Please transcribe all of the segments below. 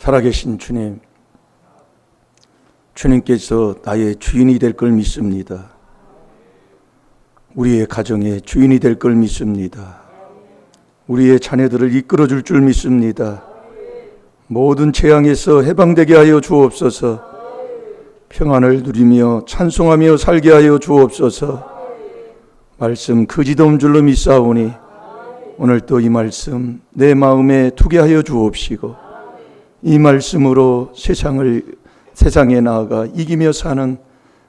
살아계신 주님, 주님께서 나의 주인이 될 걸 믿습니다. 우리의 가정의 주인이 될 걸 믿습니다. 우리의 자녀들을 이끌어줄 줄 믿습니다. 모든 재앙에서 해방되게 하여 주옵소서. 평안을 누리며 찬송하며 살게 하여 주옵소서. 말씀 거짓없는 줄로 믿사오니 오늘 또 이 말씀 내 마음에 두게 하여 주옵시고, 이 말씀으로 세상에 나아가 이기며 사는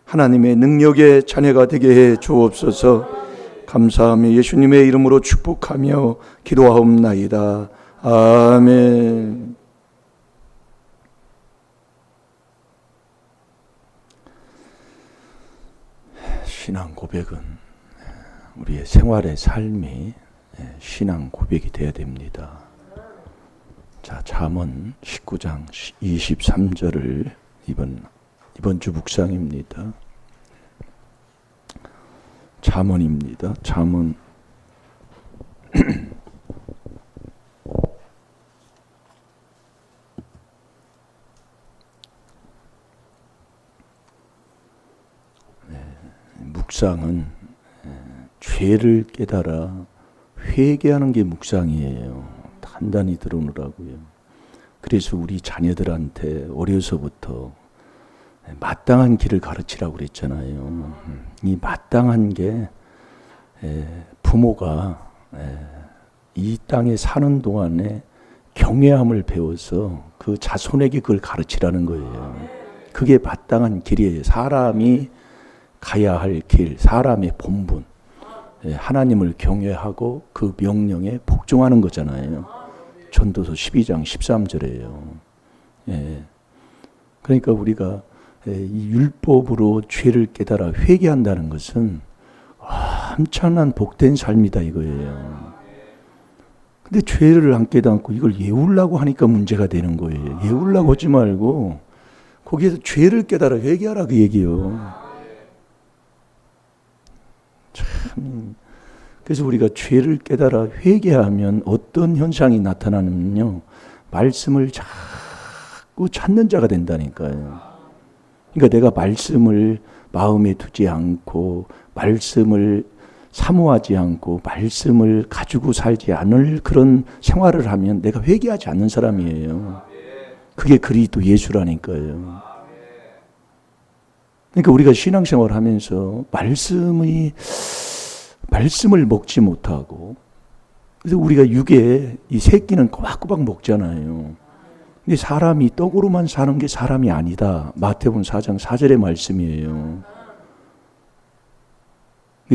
하나님의 능력의 자녀가 되게 해 주옵소서. 감사하며 예수님의 이름으로 축복하며 기도하옵나이다. 아멘. 신앙 고백은 우리의 생활의 삶이 신앙 고백이 되어야 됩니다. 자, 잠언 19장 23절을 이번 주 묵상입니다. 잠언입니다. 잠언 묵상은 죄를 깨달아 회개하는 게 묵상이에요. 단단히 들어오느라고요. 그래서 우리 자녀들한테 어려서부터 마땅한 길을 가르치라고 그랬잖아요. 이 마땅한 게 부모가 이 땅에 사는 동안에 경외함을 배워서 그 자손에게 그걸 가르치라는 거예요. 그게 마땅한 길이에요. 사람이 가야 할 길, 사람의 본분, 하나님을 경외하고 그 명령에 복종하는 거잖아요. 전도서 12장 13절이에요. 그러니까 우리가 이 율법으로 죄를 깨달아 회개한다는 것은 엄청난 복된 삶이다 이거예요. 근데 죄를 안 깨닫고 이걸 예우려고 하니까 문제가 되는 거예요. 예우려고 하지 말고 거기에서 죄를 깨달아 회개하라 그 얘기예요. 참. 그래서 우리가 죄를 깨달아 회개하면 어떤 현상이 나타나냐면요, 말씀을 자꾸 찾는 자가 된다니까요. 그러니까 내가 말씀을 마음에 두지 않고 말씀을 사모하지 않고 말씀을 가지고 살지 않을 그런 생활을 하면 내가 회개하지 않는 사람이에요. 그게 그리스도 예수라니까요. 그러니까 우리가 신앙생활을 하면서 말씀을 먹지 못하고, 그래서 우리가 육에 이 새끼는 꼬박꼬박 먹잖아요. 근데 사람이 떡으로만 사는 게 사람이 아니다. 마태복음 4장 4절의 말씀이에요.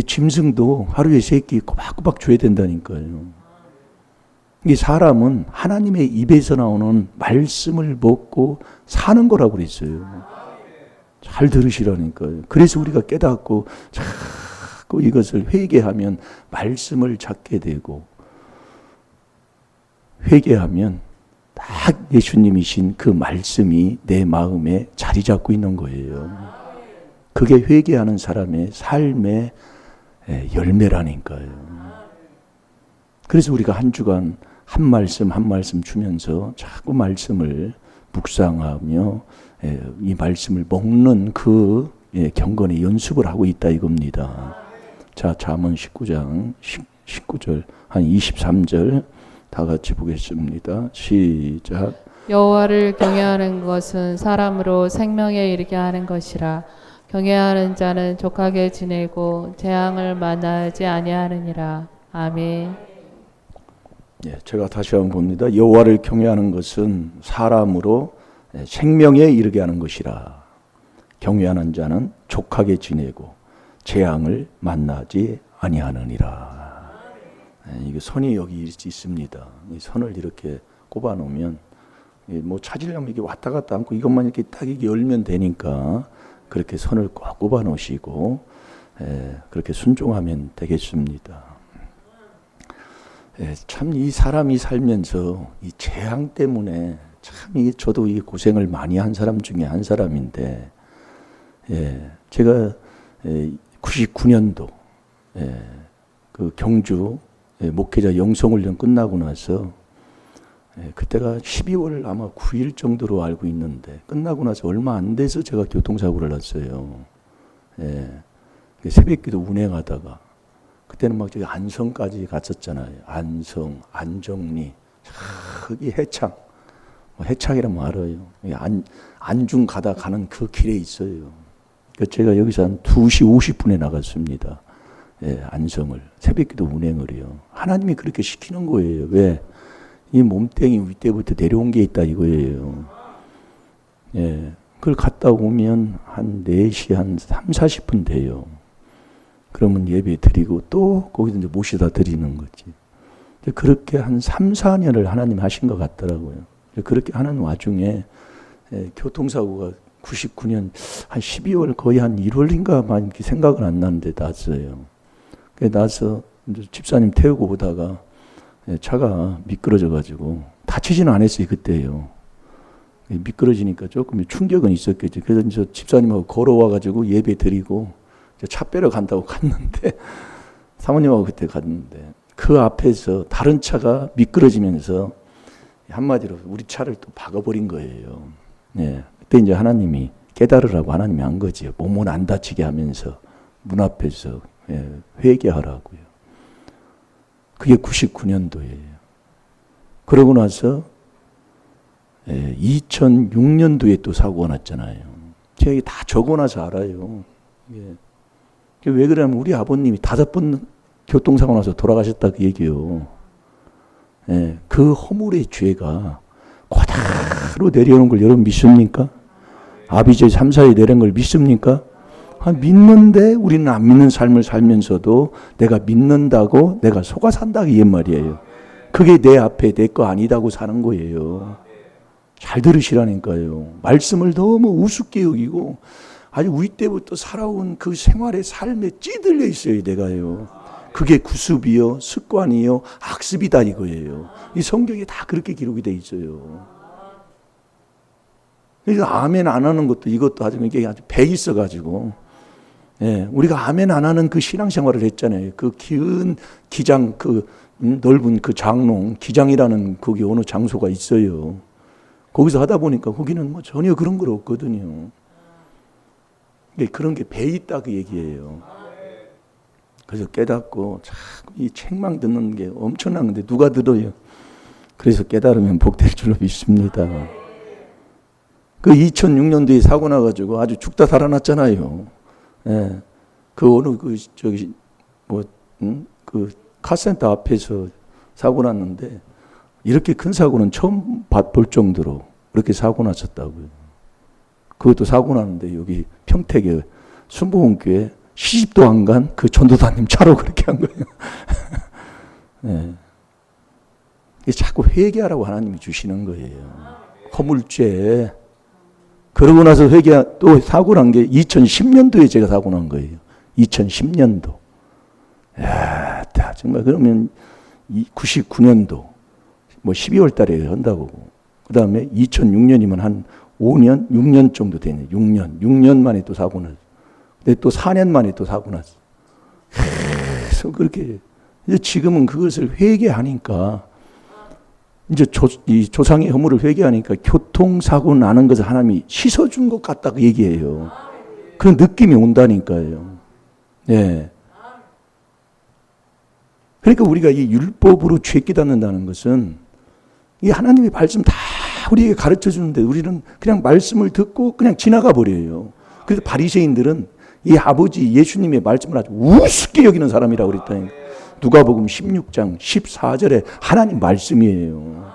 짐승도 하루에 새끼 꼬박꼬박 줘야 된다니까요. 이 사람은 하나님의 입에서 나오는 말씀을 먹고 사는 거라고 그랬어요. 잘 들으시라니까요. 그래서 우리가 깨닫고 자꾸 이것을 회개하면 말씀을 찾게 되고, 회개하면 딱 예수님이신 그 말씀이 내 마음에 자리 잡고 있는 거예요. 그게 회개하는 사람의 삶의 열매라니까요. 그래서 우리가 한 주간 한 말씀 주면서 자꾸 말씀을 묵상하며 이 말씀을 먹는 그 경건의 연습을 하고 있다 이겁니다. 자, 잠언 19장 19절 한 23절 다 같이 보겠습니다. 시작. 여호와를 경외하는 것은 사람으로 생명에 이르게 하는 것이라. 경외하는 자는 족하게 지내고 재앙을 만나지 아니하느니라. 아멘. 제가 다시 한번 봅니다. 여호와를 경외하는 것은 사람으로 생명에 이르게 하는 것이라. 경외하는 자는 족하게 지내고 재앙을 만나지 아니하느니라. 이게 선이 여기 있습니다. 이 선을 이렇게 꼽아 놓으면 뭐 찾으려면 이게 왔다 갔다 않고 이것만 이렇게 딱 이게 열면 되니까 그렇게 선을 꼭 꼽아 놓으시고 그렇게 순종하면 되겠습니다. 참 이 사람이 살면서 이 재앙 때문에 참 저도 이 고생을 많이 한 사람 중에 한 사람인데, 제가 99년도 그 경주 목회자 영성훈련 끝나고 나서 그때가 12월 아마 9일 정도로 알고 있는데 끝나고 나서 얼마 안 돼서 제가 교통사고를 났어요. 새벽기도 운행하다가 그때는 막 저기 안성까지 갔었잖아요. 안성, 안정리, 저기 해창, 해창이라면 알아요. 안중 가는 그 길에 있어요. 제가 여기서 한 2시 50분에 나갔습니다. 안성을 새벽기도 운행을 해요. 하나님이 그렇게 시키는 거예요. 왜? 이 몸뚱이 윗대부터 내려온 게 있다 이거예요. 그걸 갔다 오면 한 4시 한 3, 40분 돼요. 그러면 예배 드리고 또 거기서 이제 모시다 드리는 거지. 그렇게 한 3, 4년을 하나님 하신 것 같더라고요. 그렇게 하는 와중에 교통사고가 99년 한 12월 거의 한 1월인가만 생각은 안 나는데 났어요. 나서 이제 집사님 태우고 오다가 차가 미끄러져가지고 다치지는 않았어요 그때요. 미끄러지니까 조금 충격은 있었겠죠. 그래서 이제 집사님하고 걸어와가지고 예배 드리고 차 빼러 간다고 갔는데 사모님하고 그때 갔는데 그 앞에서 다른 차가 미끄러지면서 한마디로 우리 차를 또 박아버린 거예요. 그때 이제 하나님이 깨달으라고 하나님이 한 거지. 몸은 안 다치게 하면서 문 앞에서 회개하라고요. 그게 99년도예요. 그러고 나서 2006년도에 또 사고가 났잖아요. 제가 이게 다 적어놔서 알아요. 왜 그러냐면 우리 아버님이 5번 교통사고 나서 돌아가셨다 그 얘기요. 그 허물의 죄가 그대로 내려오는 걸 여러분 믿습니까? 아비제 3, 4에 내린 걸 믿습니까? 믿는데 우리는 안 믿는 삶을 살면서도 내가 믿는다고 내가 속아 산다 이 말이에요. 그게 내 앞에 내 거 아니다고 사는 거예요. 잘 들으시라니까요. 말씀을 너무 우습게 여기고 아주 우리 때부터 살아온 그 생활의 삶에 찌들려 있어요. 내가요. 그게 구습이요 습관이요 학습이다 이거예요. 이 성경에 다 그렇게 기록이 돼 있어요. 그래서 아멘 안 하는 것도 이것도 아주 이게 아주 배 있어가지고 우리가 아멘 안 하는 그 신앙생활을 했잖아요. 그 기은 기장 그 넓은 그 장롱 기장이라는 거기 어느 장소가 있어요. 거기서 하다 보니까 거기는 뭐 전혀 그런 거 없거든요. 그런 게 배 있다 그 얘기예요. 그래서 깨닫고 참 이 책망 듣는 게 엄청난 건데 누가 들어요? 그래서 깨달으면 복될 줄로 믿습니다. 그 2006년도에 사고 나가지고 아주 죽다 살아났잖아요. 그 어느 그 카센터 앞에서 사고 났는데 이렇게 큰 사고는 처음 볼 정도로 그렇게 사고 났었다고요. 그것도 사고 나는데 여기 평택에 순복음교회 시집도 안 간 그 전도사님 차로 그렇게 한 거예요. 자꾸 회개하라고 하나님이 주시는 거예요. 허물죄. 그러고 나서 또 사고 난 게 2010년도에 제가 사고 난 거예요. 2010년도. 야, 정말 그러면 99년도 뭐 12월 달에 한다고. 그 다음에 2006년이면 한 5년, 6년 정도 되네. 6년 만에 또 사고 났어. 근데 또 4년 만에 또 사고 났어. 그래서 그렇게 이제 지금은 그것을 회개하니까 이제 이 조상의 허물을 회개하니까 교통사고 나는 것을 하나님이 씻어준 것 같다 그 얘기예요. 그런 느낌이 온다니까요. 그러니까 우리가 이 율법으로 죄 깨닫는다는 것은 이 하나님의 말씀 다 우리에게 가르쳐 주는데 우리는 그냥 말씀을 듣고 그냥 지나가 버려요. 그래서 바리새인들은 이 아버지 예수님의 말씀을 아주 우습게 여기는 사람이라고 그랬다니까. 누가복음 16장 14절에 하나님 말씀이에요.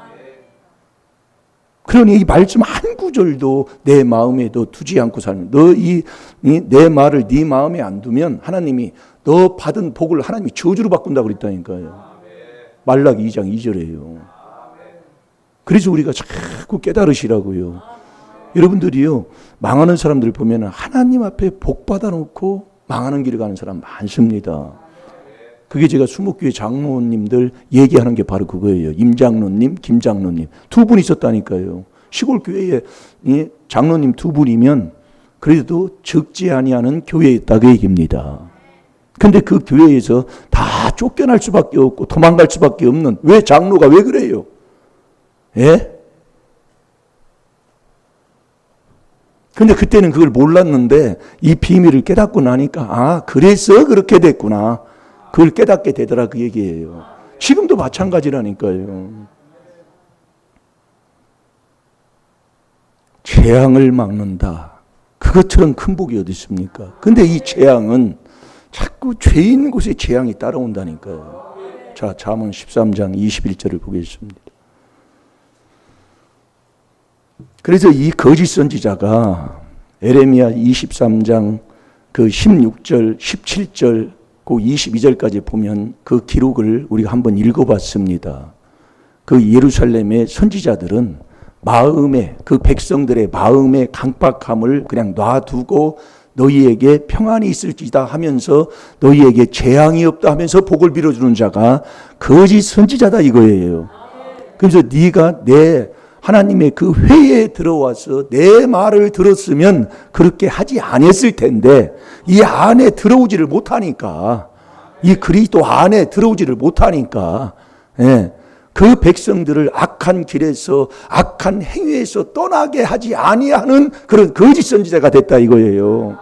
그러니 이 말씀 한 구절도 내 마음에 너 두지 않고 살면 내 말을 네 마음에 안 두면 하나님이 너 받은 복을 하나님이 저주로 바꾼다고 그랬다니까요. 말라기 2장 2절이에요. 그래서 우리가 자꾸 깨달으시라고요. 여러분들이요 망하는 사람들 보면 하나님 앞에 복 받아놓고 망하는 길을 가는 사람 많습니다. 그게 제가 수목교회 장로님들 얘기하는 게 바로 그거예요. 임장로님, 김장로님 두 분 있었다니까요. 시골 교회에 장로님 두 분이면 그래도 적지 아니하는 교회에 있다 그 얘기입니다. 근데 그 교회에서 다 쫓겨날 수밖에 없고 도망갈 수밖에 없는 왜 장로가 왜 그래요? 예? 근데 그때는 그걸 몰랐는데 이 비밀을 깨닫고 나니까 아, 그래서 그렇게 됐구나. 그걸 깨닫게 되더라 그 얘기예요. 지금도 마찬가지라니까요. 재앙을 막는다. 그것처럼 큰 복이 어디 있습니까? 근데 이 재앙은 자꾸 죄 있는 곳에 재앙이 따라온다니까요. 자, 잠언 13장 21절을 보겠습니다. 그래서 이 거짓 선지자가 에레미야 23장 그 16절, 17절, 그 22절까지 보면 그 기록을 우리가 한번 읽어봤습니다. 그 예루살렘의 선지자들은 마음에, 그 백성들의 마음의 강박함을 그냥 놔두고 너희에게 평안이 있을지다 하면서 너희에게 재앙이 없다 하면서 복을 빌어주는 자가 거짓 선지자다 이거예요. 그래서 네가 내 하나님의 그 회에 들어와서 내 말을 들었으면 그렇게 하지 않았을 텐데 이 안에 들어오지를 못하니까 이 그리스도 안에 들어오지를 못하니까 예, 그 백성들을 악한 길에서 악한 행위에서 떠나게 하지 아니하는 그런 거짓 선지자가 됐다 이거예요.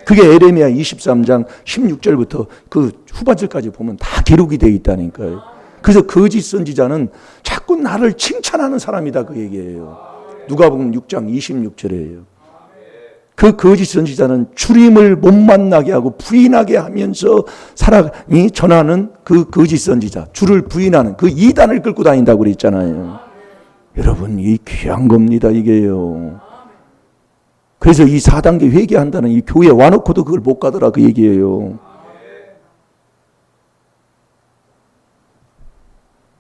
그게 에레미야 23장 16절부터 그 후반절까지 보면 다 기록이 되어 있다니까요. 그래서 거짓 선지자는 자꾸 나를 칭찬하는 사람이다 그 얘기예요. 누가복음 6장 26절이에요. 그 거짓 선지자는 주님을 못 만나게 하고 부인하게 하면서 사람이 전하는 그 거짓 선지자, 주를 부인하는 그 이단을 끌고 다닌다고 그랬잖아요. 여러분, 이 귀한 겁니다 이게요. 그래서 이 4단계 회개한다는 이 교회에 와놓고도 그걸 못 가더라 그 얘기예요.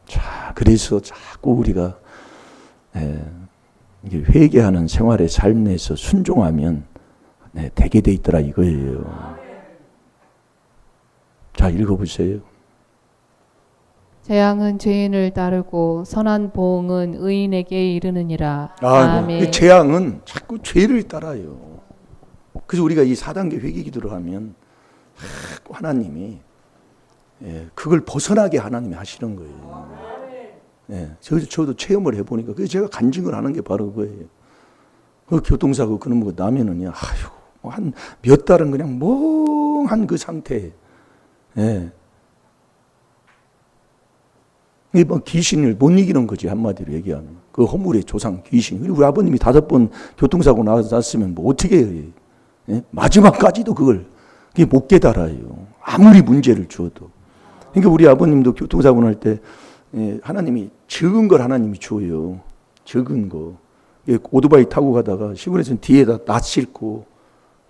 자, 그래서 자꾸 우리가 이게 회개하는 생활의 삶에서 순종하면 되게 돼 있더라 이거예요. 자, 읽어보세요. 재앙은 죄인을 따르고 선한 보응은 의인에게 이르느니라. 아멘. 이 재앙은 자꾸 죄를 따라요. 그래서 우리가 이 4단계 회개 기도를 하면 하나님이 그걸 벗어나게 하나님이 하시는 거예요. 저도 체험을 해보니까 그래서 제가 간증을 하는 게 바로 그거예요. 그 교통사고 그런 거 나면은요, 아휴, 한 몇 달은 그냥 멍한 그 상태에, 이게 뭐 귀신을 못 이기는 거지 한마디로 얘기하면 그 허물의 조상 귀신. 우리 아버님이 5번 교통사고 났으면 뭐 어떻게 해요? 마지막까지도 그걸 그게 못 깨달아요. 아무리 문제를 주어도. 그러니까 우리 아버님도 교통사고 날 때 하나님이 적은 걸 하나님이 줘요. 적은 거. 오토바이 타고 가다가 시골에서는 뒤에다 낫 싣고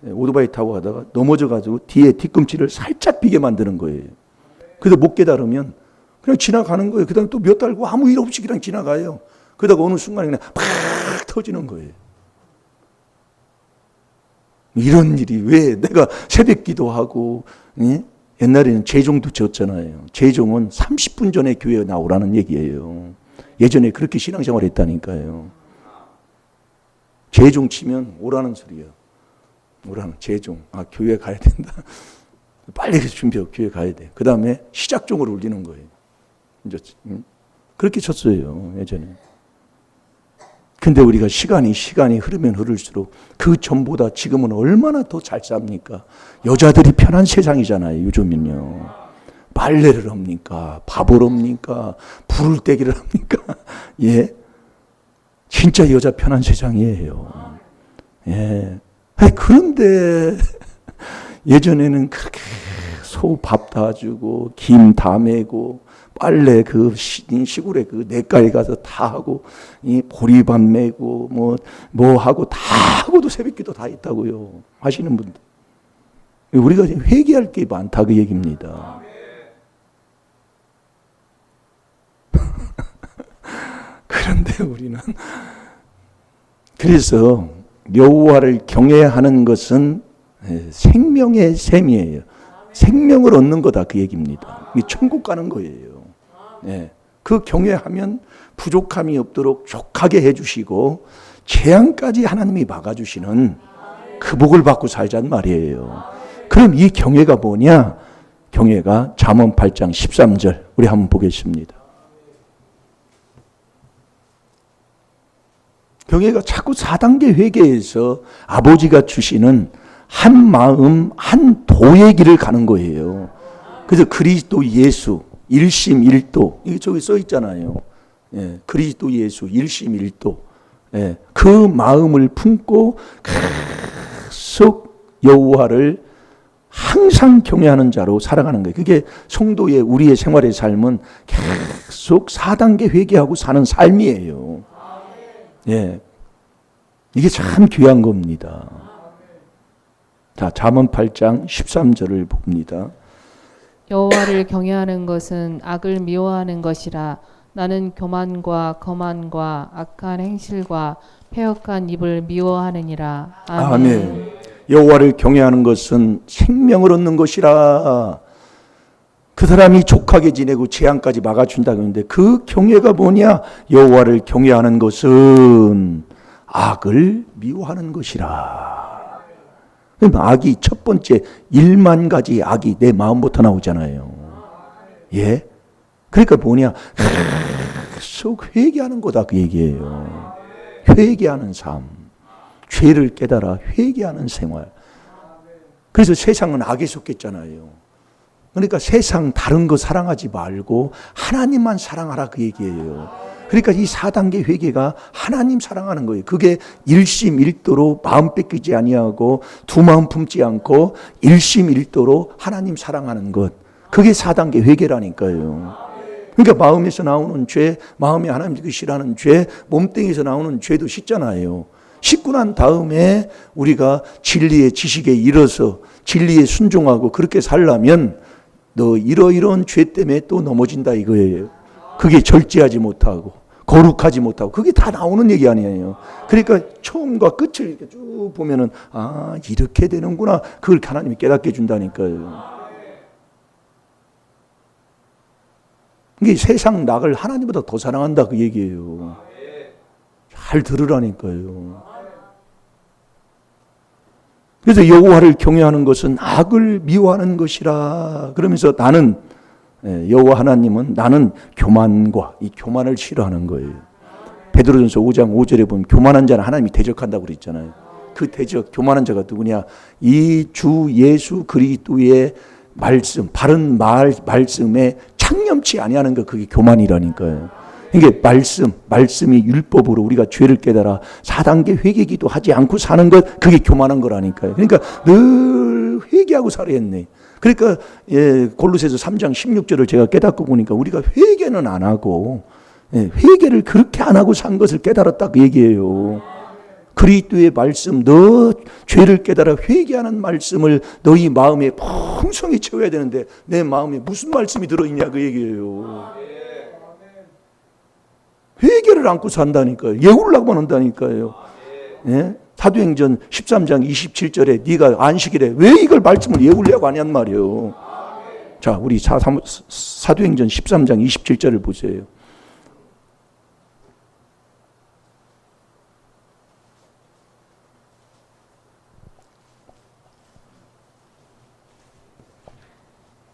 오토바이 타고 가다가 넘어져가지고 뒤에 뒤꿈치를 살짝 비게 만드는 거예요. 그래서 못 깨달으면 그냥 지나가는 거예요. 그 다음에 또 몇 달고 아무 일 없이 그냥 지나가요. 그러다가 어느 순간에 그냥 팍 터지는 거예요. 이런 일이 왜 내가 새벽 기도하고 옛날에는 재종도 지었잖아요. 재종은 30분 전에 교회에 나오라는 얘기예요. 예전에 그렇게 신앙생활 했다니까요. 재종 치면 오라는 소리예요. 오라는 재종. 아, 교회 가야 된다. 빨리 준비하고 교회 가야 돼. 그 다음에 시작종을 울리는 거예요. 이제 그렇게 쳤어요. 예전에. 근데 우리가 시간이 흐르면 흐를수록 그 전보다 지금은 얼마나 더 잘 삽니까? 여자들이 편한 세상이잖아요. 요즘은요. 빨래를 합니까? 밥을 합니까? 불을 떼기를 합니까? 예. 진짜 여자 편한 세상이에요. 예. 그런데 예전에는 그렇게 소 밥 다 주고 김 다 매고 빨래 그 시골에 그 냇가에 가서 다 하고 이 보리밥 매고 뭐 하고 다 하고도 새벽기도 다 있다고요. 하시는 분들. 우리가 회개할 게 많다 그 얘기입니다. 그런데 우리는 그래서 여호와를 경외하는 것은 생명의 셈이에요. 생명을 얻는 거다 그 얘기입니다. 천국 가는 거예요. 그 경외하면 부족함이 없도록 족하게 해주시고 재앙까지 하나님이 막아주시는 그 복을 받고 살자는 말이에요. 그럼 이 경외가 뭐냐? 경외가 잠언 8장 13절 우리 한번 보겠습니다. 교회가 자꾸 4단계 회개에서 아버지가 주시는 한 마음 한 도의 길을 가는 거예요. 그래서 그리스도 예수 일심일도 이게 저기 써 있잖아요. 예, 그리스도 예수 일심일도. 예, 그 마음을 품고 계속 여호와를 항상 경외하는 자로 살아가는 거예요. 그게 성도의 우리의 생활의 삶은 계속 4단계 회개하고 사는 삶이에요. 예, 이게 참 귀한 겁니다. 자, 잠언 8장 13절을 봅니다. 여호와를 경외하는 것은 악을 미워하는 것이라. 나는 교만과 거만과 악한 행실과 패역한 입을 미워하느니라. 아멘. 아멘. 여호와를 경외하는 것은 생명을 얻는 것이라. 그 사람이 족하게 지내고 재앙까지 막아준다고 했는데 그 경외가 뭐냐? 여호와를 경외하는 것은 악을 미워하는 것이라. 그럼 악이 첫 번째 1만 가지 악이 내 마음부터 나오잖아요. 예? 그러니까 뭐냐? 계속 회개하는 거다 그 얘기예요. 회개하는 삶. 죄를 깨달아 회개하는 생활. 그래서 세상은 악에 속했잖아요. 그러니까 세상 다른 거 사랑하지 말고 하나님만 사랑하라 그 얘기예요. 그러니까 이 4단계 회개가 하나님 사랑하는 거예요. 그게 일심일도로 마음 뺏기지 아니하고 두 마음 품지 않고 일심일도로 하나님 사랑하는 것. 그게 4단계 회개라니까요. 그러니까 마음에서 나오는 죄, 마음에 하나님께 싫어하는 죄, 몸뚱이에서 나오는 죄도 씻잖아요. 씻고 난 다음에 우리가 진리의 지식에 이르러서 진리에 순종하고 그렇게 살려면 너 이러이러한 죄 때문에 또 넘어진다 이거예요. 그게 절제하지 못하고 거룩하지 못하고 그게 다 나오는 얘기 아니에요. 그러니까 처음과 끝을 이렇게 쭉 보면은 아 이렇게 되는구나. 그걸 하나님이 깨닫게 해준다니까요. 이게 세상 낙을 하나님보다 더 사랑한다 그 얘기예요. 잘 들으라니까요. 그래서 여호와를 경외하는 것은 악을 미워하는 것이라. 그러면서 나는 여호와 하나님은 나는 교만과 이 교만을 싫어하는 거예요. 베드로전서 5장 5절에 보면 교만한 자는 하나님이 대적한다고 그랬잖아요. 그 대적 교만한 자가 누구냐? 이 주 예수 그리스도의 말씀 바른 말씀에 창념치 아니하는 거 그게 교만이라니까요. 이게 말씀이 율법으로 우리가 죄를 깨달아 4단계 회개기도 하지 않고 사는 것 그게 교만한 거라니까요. 그러니까 늘 회개하고 살아야 했네. 그러니까 골로새서 3장 16절을 제가 깨닫고 보니까 우리가 회개는 안 하고 회개를 그렇게 안 하고 산 것을 깨달았다 그 얘기예요. 그리스도의 말씀 너 죄를 깨달아 회개하는 말씀을 너희 마음에 풍성히 채워야 되는데 내 마음에 무슨 말씀이 들어있냐 그 얘기예요. 회개를 안고 산다니까요. 예우려고만 한다니까요. 예? 사도행전 13장 27절에 네가 안식일에 왜 이걸 말씀을 예우려고 하냔 말이에요. 자, 우리 사도행전 13장 27절을 보세요.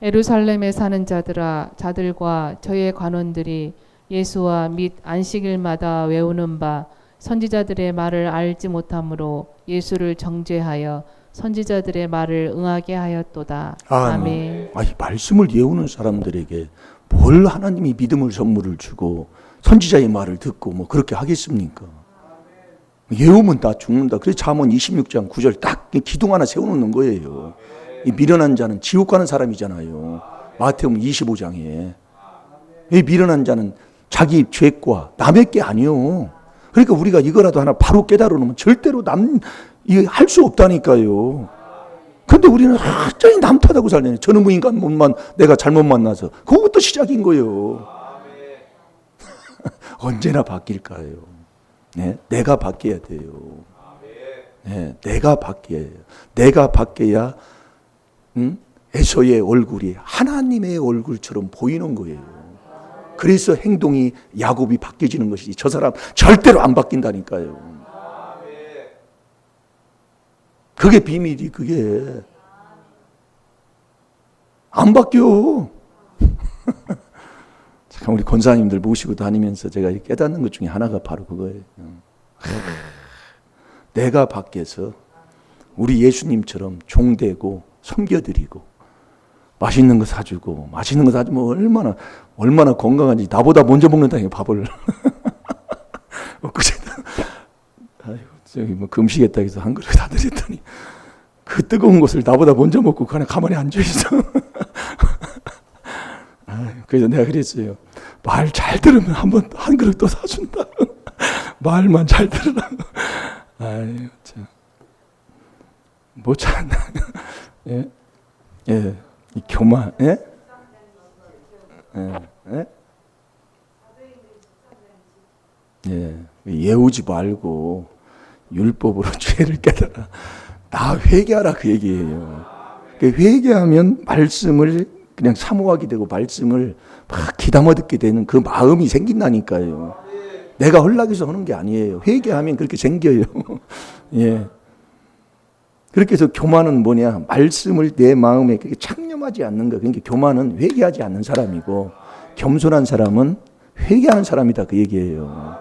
예루살렘에 사는 자들과 저의 관원들이 예수와 및 안식일마다 외우는 바 선지자들의 말을 알지 못하므로 예수를 정죄하여 선지자들의 말을 응하게 하였도다. 아멘. 이 말씀을 예우는 사람들에게 뭘 하나님이 믿음을 선물을 주고 선지자의 말을 듣고 뭐 그렇게 하겠습니까? 예우면 다 죽는다. 그래서 잠언 26장 9절 딱 기둥 하나 세워놓는 거예요. 이 미련한 자는 지옥 가는 사람이잖아요. 마태복음 25장에 이 미련한 자는 자기 죄과 남의 게 아니요. 그러니까 우리가 이거라도 하나 바로 깨달아 놓으면 절대로 할 수 없다니까요. 근데 우리는 완전히 남 탓하고 살네. 저놈의 인간 몸만 내가 잘못 만나서 그것부터 시작인 거예요. 언제나 바뀔까요? 네, 내가 바뀌어야 돼요. 네, 내가 바뀌어야 해요. 내가 바뀌어야 에서의 얼굴이 하나님의 얼굴처럼 보이는 거예요. 그래서 행동이 야곱이 바뀌어지는 것이지 저 사람 절대로 안 바뀐다니까요. 그게 비밀이 그게 안 바뀌어. 잠깐 우리 권사님들 모시고 다니면서 제가 깨닫는 것 중에 하나가 바로 그거예요. 내가 밖에서 우리 예수님처럼 종되고 섬겨드리고 맛있는 거 사주고 맛있는 거 사주면 얼마나 건강한지 나보다 먼저 먹는다니까 밥을. 아이고 저기 뭐 금식했다 해서 한 그릇 다 드렸더니 그 뜨거운 것을 나보다 먼저 먹고 그냥 가만히 앉아 있어. 그래서 내가 그랬어요. 말 잘 들으면 한 그릇 또 사준다. 말만 잘 들으라. 아유 참. 못 찾나. 예, 예, 이 교만, 예, 예, 예, 예우지 말고 율법으로 죄를 깨달아. 나 회개하라 그 얘기예요. 회개하면 말씀을 그냥 사모하게 되고 말씀을 막 귀담아 듣게 되는 그 마음이 생긴다니까요. 내가 헐락해서 하는 게 아니에요. 회개하면 그렇게 생겨요. 예. 그렇게 해서 교만은 뭐냐? 말씀을 내 마음에 그렇게 창념하지 않는 거. 그러니까 교만은 회개하지 않는 사람이고 겸손한 사람은 회개하는 사람이다 그 얘기예요.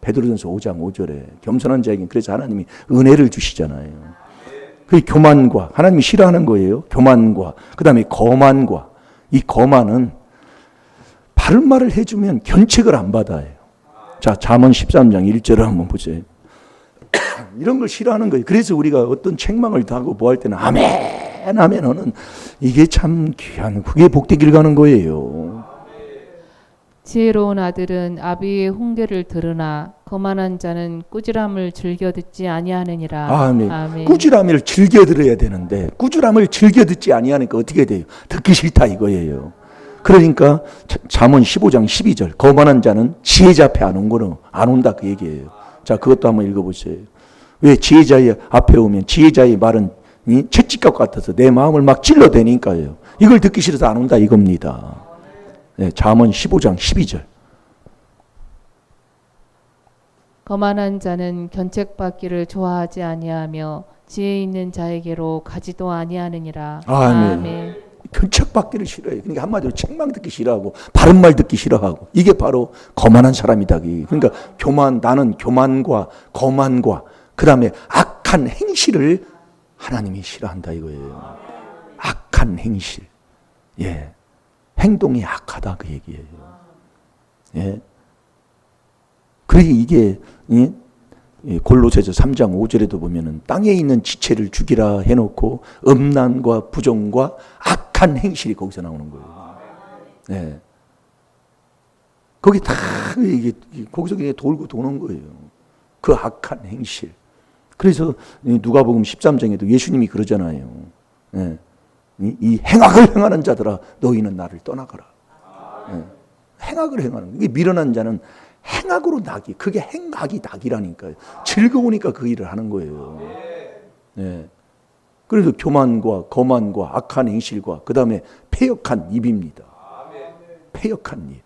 베드로전서 5장 5절에 겸손한 자에게는 그래서 하나님이 은혜를 주시잖아요. 그 교만과 하나님이 싫어하는 거예요. 교만과 그다음에 거만과 이 거만은 바른 말을 해주면 견책을 안 받아요. 자, 잠언 13장 1절을 한번 보세요. 이런 걸 싫어하는 거예요. 그래서 우리가 어떤 책망을 당하고 뭐 할 때는 아멘 아멘 하는 이게 참 귀한 그게 복되길 가는 거예요. 지혜로운 아들은 아비의 훈계를 들으나 거만한 자는 꾸지람을 즐겨 듣지 아니하느니라. 아멘. 아멘. 꾸지람을 즐겨 들어야 되는데 꾸지람을 즐겨 듣지 아니하니까 어떻게 돼요? 듣기 싫다 이거예요. 그러니까 잠언 15장 12절 거만한 자는 지혜자 앞에 안 온다 그 얘기예요. 자, 그것도 한번 읽어보세요. 왜 지혜자의 앞에 오면 지혜자의 말은 채찍값 같아서 내 마음을 막 찔러대니까요. 이걸 듣기 싫어서 안 온다 이겁니다. 네, 잠언 15장 12절. 거만한 자는 견책받기를 좋아하지 아니하며 지혜 있는 자에게로 가지도 아니하느니라. 아멘. 아멘. 견책받기를 싫어해요. 그러니까 한마디로 책망 듣기 싫어하고 바른 말 듣기 싫어하고 이게 바로 거만한 사람이다. 그러니까 나는 교만과 거만과 그 다음에 악한 행실을 하나님이 싫어한다 이거예요. 악한 행실. 예. 행동이 악하다 그 얘기예요. 예. 그러니 이게 골로새서 3장 5절에도 보면은 땅에 있는 지체를 죽이라 해놓고 음란과 부정과 악한 행실이 거기서 나오는 거예요. 예. 거기 다 이게 거기서 그냥 돌고 도는 거예요. 그 악한 행실. 그래서 누가복음 13장에도 예수님이 그러잖아요. 예. 이 행악을 행하는 자들아 너희는 나를 떠나가라. 예. 행악을 행하는 이게 미련한 자는 행악으로 낙이 그게 행악이 낙이라니까요. 즐거우니까 그 일을 하는 거예요. 예. 그래서 교만과 거만과 악한 행실과 그 다음에 패역한 입입니다. 패역한 입.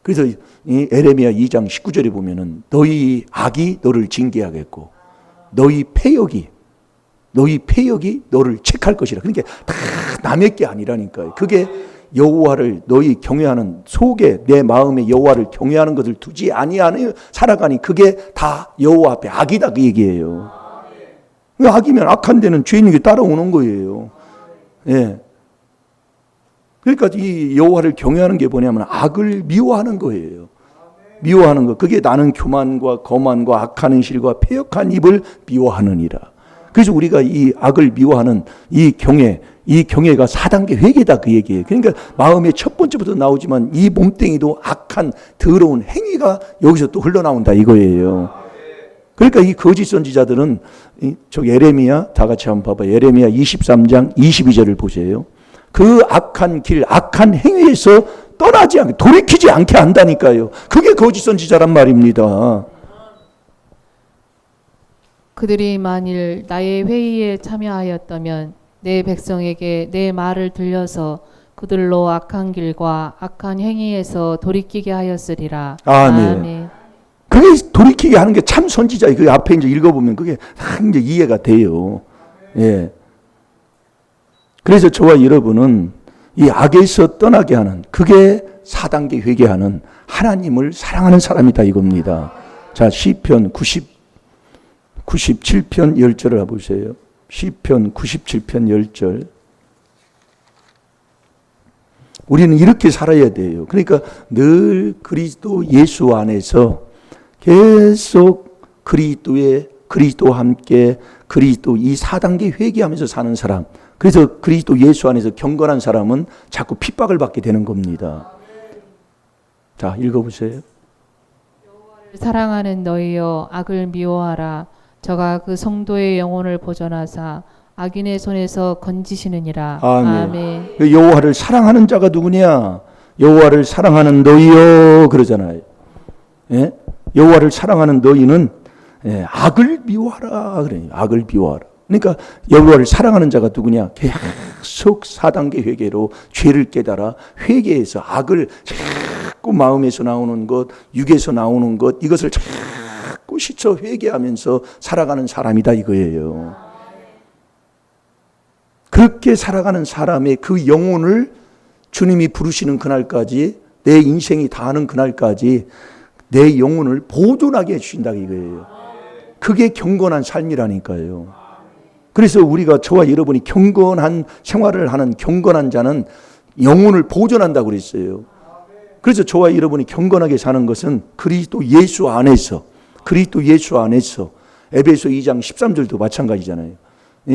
그래서 이 에레미야 2장 19절에 보면은 너희 악이 너를 징계하겠고 너희 패역이 너를 책할 것이라. 그러니까 다 남의 게 아니라니까요. 그게 여호와를 너희 경외하는 속에 내 마음에 여호와를 경외하는 것을 두지 아니하는 살아가니 그게 다 여호와 앞에 악이다 그 얘기예요. 악이면 악한 데는 죄인에게 따라오는 거예요. 예. 그러니까 이 여호와를 경외하는 게 뭐냐면 악을 미워하는 거예요. 미워하는 거. 그게 나는 교만과 거만과 악한 행실과 패역한 입을 미워하느니라. 그래서 우리가 이 악을 미워하는 이 경외가 4단계 회개다 그 얘기예요. 그러니까 마음의 첫 번째부터 나오지만 이 몸뚱이도 악한 더러운 행위가 여기서 또 흘러나온다 이거예요. 그러니까 이 거짓 선지자들은 저 예레미야 다 같이 한번 봐봐. 예레미야 23장 22절을 보세요. 그 악한 길, 악한 행위에서 떠나지 않게 돌이키지 않게 한다니까요. 그게 거짓 선지자란 말입니다. 그들이 만일 나의 회의에 참여하였다면 내 백성에게 내 말을 들려서 그들로 악한 길과 악한 행위에서 돌이키게 하였으리라. 아멘. 아멘. 그게 돌이키게 하는 게 참 선지자예요. 그 앞에 이제 읽어보면 그게 다 이제 이해가 돼요. 예. 그래서 저와 여러분은 이 악에서 떠나게 하는 그게 4단계 회개하는 하나님을 사랑하는 사람이다 이겁니다. 자, 시편 97편 10절을 보세요. 시편 97편 10절. 우리는 이렇게 살아야 돼요. 그러니까 늘 그리스도 예수 안에서 계속 그리스도와 함께 그리스도 이 4단계 회개하면서 사는 사람. 그래서 그리스도 예수 안에서 경건한 사람은 자꾸 핍박을 받게 되는 겁니다. 자, 읽어보세요. 사랑하는 너희여 악을 미워하라. 저가 그 성도의 영혼을 보존하사 악인의 손에서 건지시느니라. 아멘. 여호와를 사랑하는 자가 누구냐? 여호와를 사랑하는 너희여 그러잖아요. 예? 여호와를 사랑하는 너희는 악을 미워하라 그래요. 악을 미워하라. 그러니까 여호와를 사랑하는 자가 누구냐? 계속 4단계 회개로 죄를 깨달아 회개해서 악을 자꾸 마음에서 나오는 것, 육에서 나오는 것, 이것을 자꾸 씻어 회개하면서 살아가는 사람이다 이거예요. 그렇게 살아가는 사람의 그 영혼을 주님이 부르시는 그날까지, 내 인생이 다하는 그날까지 내 영혼을 보존하게 해주신다 이거예요. 그게 경건한 삶이라니까요. 그래서 우리가, 저와 여러분이 경건한 생활을 하는 경건한 자는 영혼을 보존한다고 그랬어요. 그래서 저와 여러분이 경건하게 사는 것은 그리스도 예수 안에서, 그리스도 예수 안에서, 에베소 2장 13절도 마찬가지잖아요.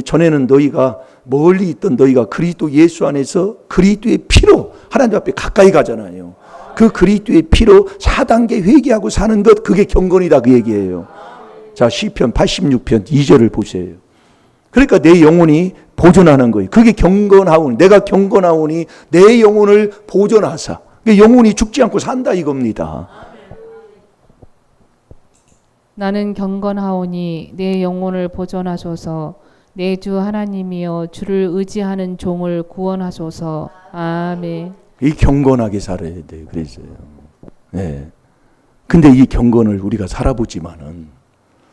전에는 너희가 멀리 있던 너희가 그리스도 예수 안에서 그리스도의 피로 하나님 앞에 가까이 가잖아요. 그 그리스도의 피로 4단계 회개하고 사는 것, 그게 경건이다 그 얘기예요. 자, 시편 86편 2절을 보세요. 그러니까 내 영혼이 보존하는 거예요. 그게 경건하오니, 내가 경건하오니 내 영혼을 보존하사. 영혼이 죽지 않고 산다 이겁니다. 나는 경건하오니 내 영혼을 보존하소서. 내 주 하나님이여 주를 의지하는 종을 구원하소서. 아멘. 이 경건하게 살아야 돼요. 그래서요. 네. 근데 이 경건을 우리가 살아보지만은,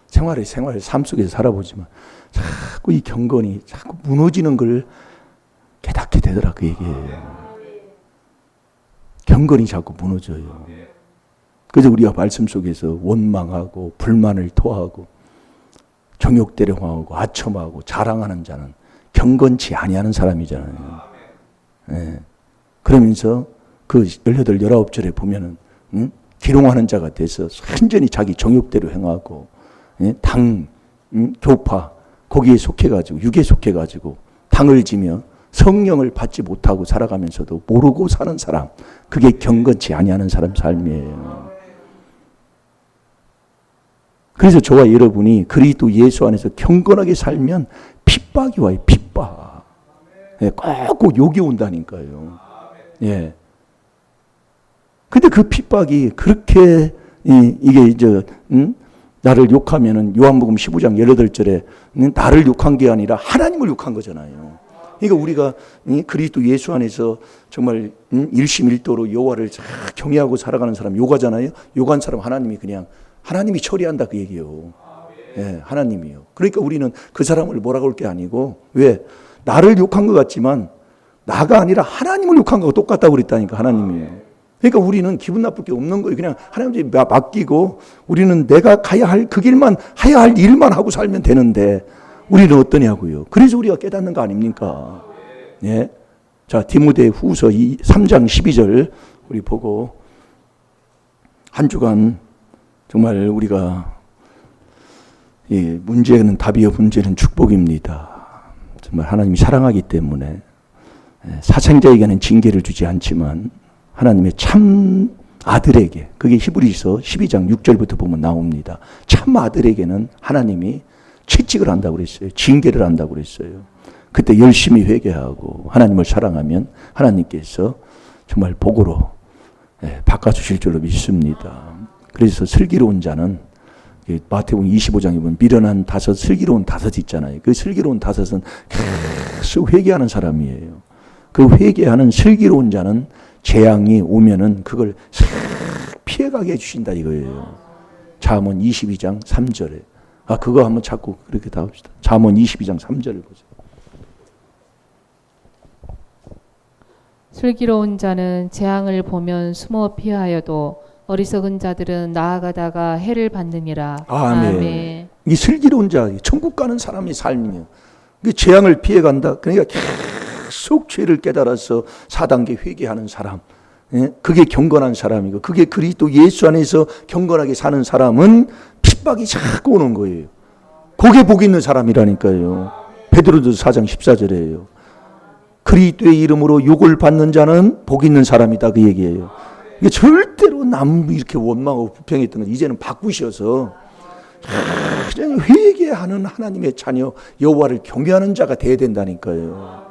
생활 삶 속에서 살아보지만 자꾸 이 경건이 자꾸 무너지는 걸 깨닫게 되더라 그 얘기예요. 경건이 자꾸 무너져요. 그래서 우리가 말씀 속에서 원망하고 불만을 토하고 정욕대로 행하고 아첨하고 자랑하는 자는 경건치 아니하는 사람이잖아요. 네. 그러면서 그 18, 19절에 보면은 기롱하는 자가 돼서 완전히 자기 정욕대로 행하고 당, 교파 거기에 속해가지고 육에 속해가지고 당을 지며 성령을 받지 못하고 살아가면서도 모르고 사는 사람, 그게 경건치 아니하는 사람 삶이에요. 그래서 저와 여러분이 그리스도 예수 안에서 경건하게 살면 핍박이 와요. 핍박. 꼭 욕이 온다니까요. 예. 근데 그 핍박이 그렇게 이게 이제 나를 욕하면은 요한복음 15장 18절에 나를 욕한 게 아니라 하나님을 욕한 거잖아요. 그러니까 우리가 그리스도 예수 안에서 정말 일심일도로 여호와를 경외하고 살아가는 사람 욕하잖아요. 욕한 사람 하나님이 그냥 하나님이 처리한다 그 얘기예요. 예, 하나님이요. 그러니까 우리는 그 사람을 뭐라고 할 게 아니고, 왜? 나를 욕한 것 같지만 나가 아니라 하나님을 욕한 거하고 똑같다고 그랬다니까 하나님이에요. 그러니까 우리는 기분 나쁠 게 없는 거예요. 그냥 하나님께 맡기고 우리는 내가 가야 할 그 길만, 해야 할 일만 하고 살면 되는데 우리는 어떠냐고요. 그래서 우리가 깨닫는 거 아닙니까? 예. 자, 디모데 후서 3장 12절 우리 보고, 한 주간 정말 우리가 문제는 답이요 문제는 축복입니다. 정말 하나님이 사랑하기 때문에 사생자에게는 징계를 주지 않지만 하나님의 참 아들에게, 그게 히브리서 12장 6절부터 보면 나옵니다. 참 아들에게는 하나님이 채찍을 한다고 그랬어요. 징계를 한다고 그랬어요. 그때 열심히 회개하고 하나님을 사랑하면 하나님께서 정말 복으로 바꿔주실 줄로 믿습니다. 그래서 슬기로운 자는 마태복음 25장에 보면 미련한 다섯, 슬기로운 다섯 있잖아요. 그 슬기로운 다섯은 계속 회개하는 사람이에요. 그 회개하는 슬기로운 자는 재앙이 오면은 그걸 피해가게 해주신다 이거예요. 잠언 22장 3절에. 그거 한번 자꾸 그렇게 다 합시다. 잠언 22장 3절을 보세요. 슬기로운 자는 재앙을 보면 숨어 피하여도 어리석은 자들은 나아가다가 해를 받느니라. 아멘. 아멘. 이 슬기로운 자, 천국 가는 사람의 삶이에요. 이게 재앙을 피해간다. 그러니까 계속 죄를 깨달아서 4단계 회개하는 사람. 예? 그게 경건한 사람이고, 그게 그리스도 예수 안에서 경건하게 사는 사람은 핍박이 자꾸 오는 거예요. 그게 복 있는 사람이라니까요. 베드로전서 4장 14절이에요. 그리스도의 이름으로 욕을 받는 자는 복 있는 사람이다, 그 얘기예요. 이게 절대로 남 이렇게 원망하고 불평했던 건 이제는 바꾸셔서 그냥 회개하는 하나님의 자녀, 여호와를 경외하는 자가 돼야 된다니까요.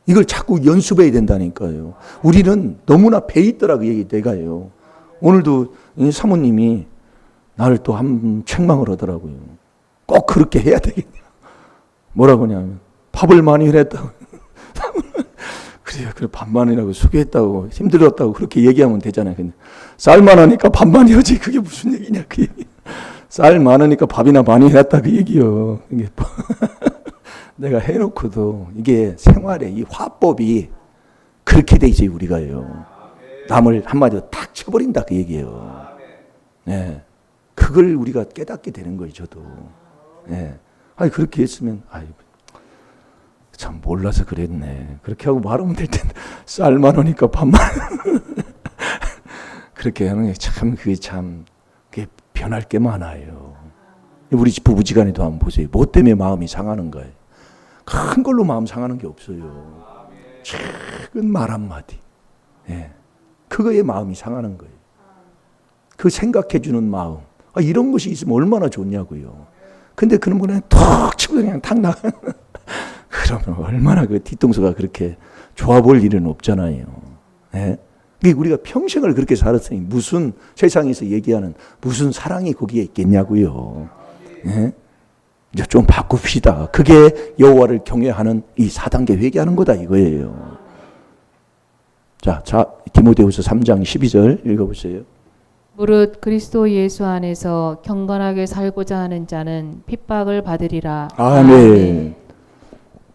이걸 자꾸 연습해야 된다니까요. 우리는 너무나 배 있더라, 그 얘기 내가요. 오늘도 사모님이 나를 또 한 책망을 하더라고요. 꼭 그렇게 해야 되겠냐. 뭐라고 하냐면 밥을 많이 했다고. 그래 밥 많이 하고 수고했다고 힘들었다고 그렇게 얘기하면 되잖아요. 근데 쌀 많으니까 밥 많이 하지, 그게 무슨 얘기냐, 그 얘기. 쌀 많으니까 밥이나 많이 했다, 그 얘기요. 이게 내가 해놓고도 이게 생활의 이 화법이 그렇게 돼 있어요, 우리가요. 남을 한마디로 탁 쳐버린다, 그 얘기예요. 네. 그걸 우리가 깨닫게 되는 거예요, 저도. 네. 아니, 그렇게 했으면, 참 몰라서 그랬네. 그렇게 하고 말하면 될 텐데, 쌀 많으니까 밥만. 그렇게 하는 게 참, 그게 변할 게 많아요. 우리 부부지간에도 한번 보세요. 뭐 때문에 마음이 상하는 거예요? 큰 걸로 마음 상하는 게 없어요. 작은 말 한마디. 예. 그거에 마음이 상하는 거예요. 그 생각해주는 마음. 이런 것이 있으면 얼마나 좋냐고요. 근데 그런 거는 톡 치고 그냥 탁 나가. 그러면 얼마나 그 뒤통수가 그렇게 좋아 보일 일은 없잖아요. 예? 우리가 평생을 그렇게 살았으니 무슨 세상에서 얘기하는 무슨 사랑이 거기에 있겠냐고요. 예? 이제 좀 바꿉시다. 그게 여호와를 경외하는 이 4단계 회개하는 거다, 이거예요. 자, 디모데후서 3장 12절 읽어보세요. 무릇 그리스도 예수 안에서 경건하게 살고자 하는 자는 핍박을 받으리라. 아멘.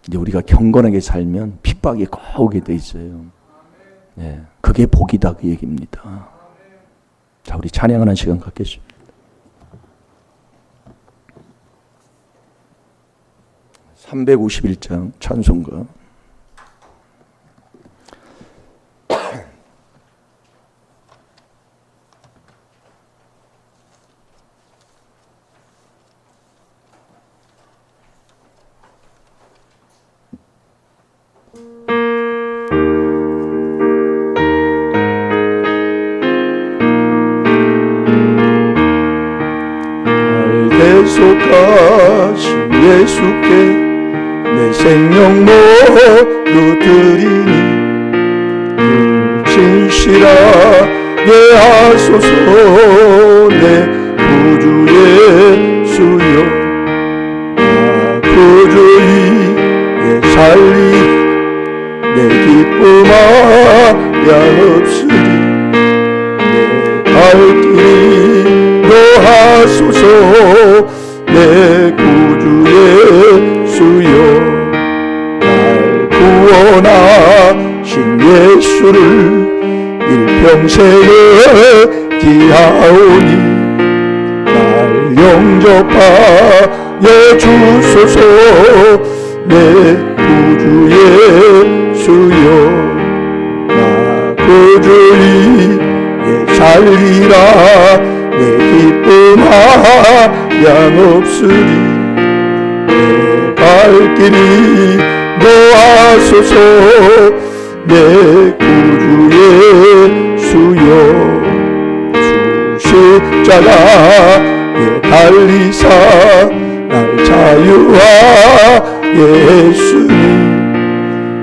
이제 우리가 경건하게 살면 핍박이 꼭 오게 돼 있어요. 네, 그게 복이다, 그 얘기입니다. 자, 우리 찬양하는 시간 갖겠습니다. (351장) 찬송가. 속하신 예수께 내 생명 모두 드리니 진실하게 하소서. 내 구주 예수여, 나 구주의 살리 내 기쁨하야 없으리. 내 발길이 노하소서. 내 구주 예수여, 날 구원하신 예수를 일평생에 기하오니 날 영접하여 주소서. 내 구주 예수여, 나 구주의 살리라. 내 기쁨하 양없으리. 내 발길이 놓아소서. 내 구주 예수여, 주 십자가에 달리사 날 자유하게 했으니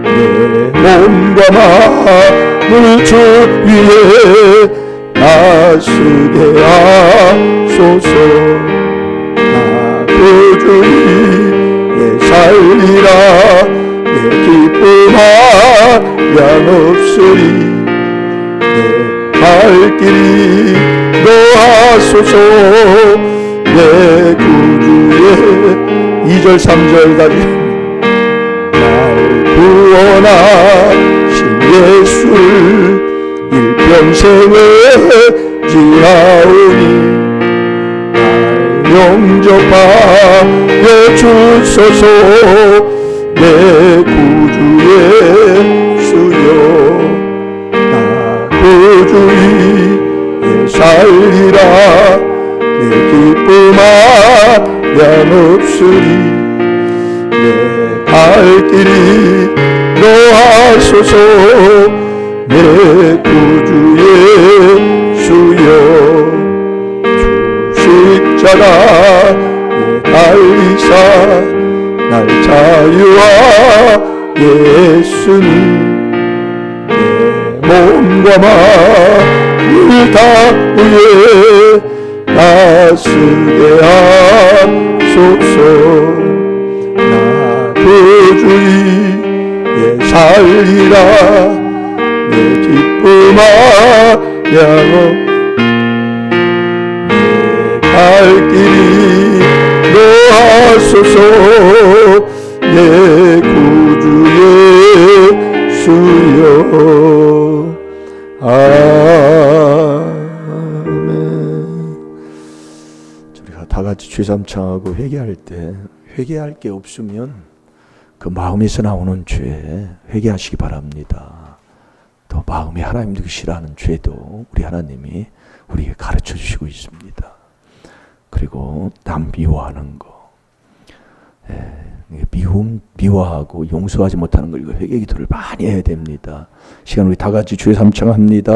내 몸과 마음을 주 위에 나서게 하소서. 나 구주의 살리라. 내 기쁨하야 없으리. 내 발길이 놓아소서. 내 구주의 2절 3절까지 날 구원하신 예수를 일평생에 지하오니 날 영접하여 주소서. 내 구주의 수여 나 구주의 살리라. 내 기쁨아 양없으리. 내 갈 길이 노하소서. 내 구주의 수여 주식자가 내 달리사 날 자유와 예수님. 내 몸과 마음을 다 위에 나서게 하소서. 나 구주의 살리라. 내 기쁨아 양어 내 갈 길이 노하소서. 내 구주의 수여. 아멘. 우리가 다 같이 죄삼창하고 회개할 때 회개할 게 없으면 그 마음에서 나오는 죄 회개하시기 바랍니다. 또 마음이 하나님도 싫어하는 죄도 우리 하나님이 우리에게 가르쳐 주시고 있습니다. 그리고 남 미워하는 거, 미워하고 용서하지 못하는 걸, 이거 회개 기도를 많이 해야 됩니다. 시간 우리 다 같이 주의 삼창합니다.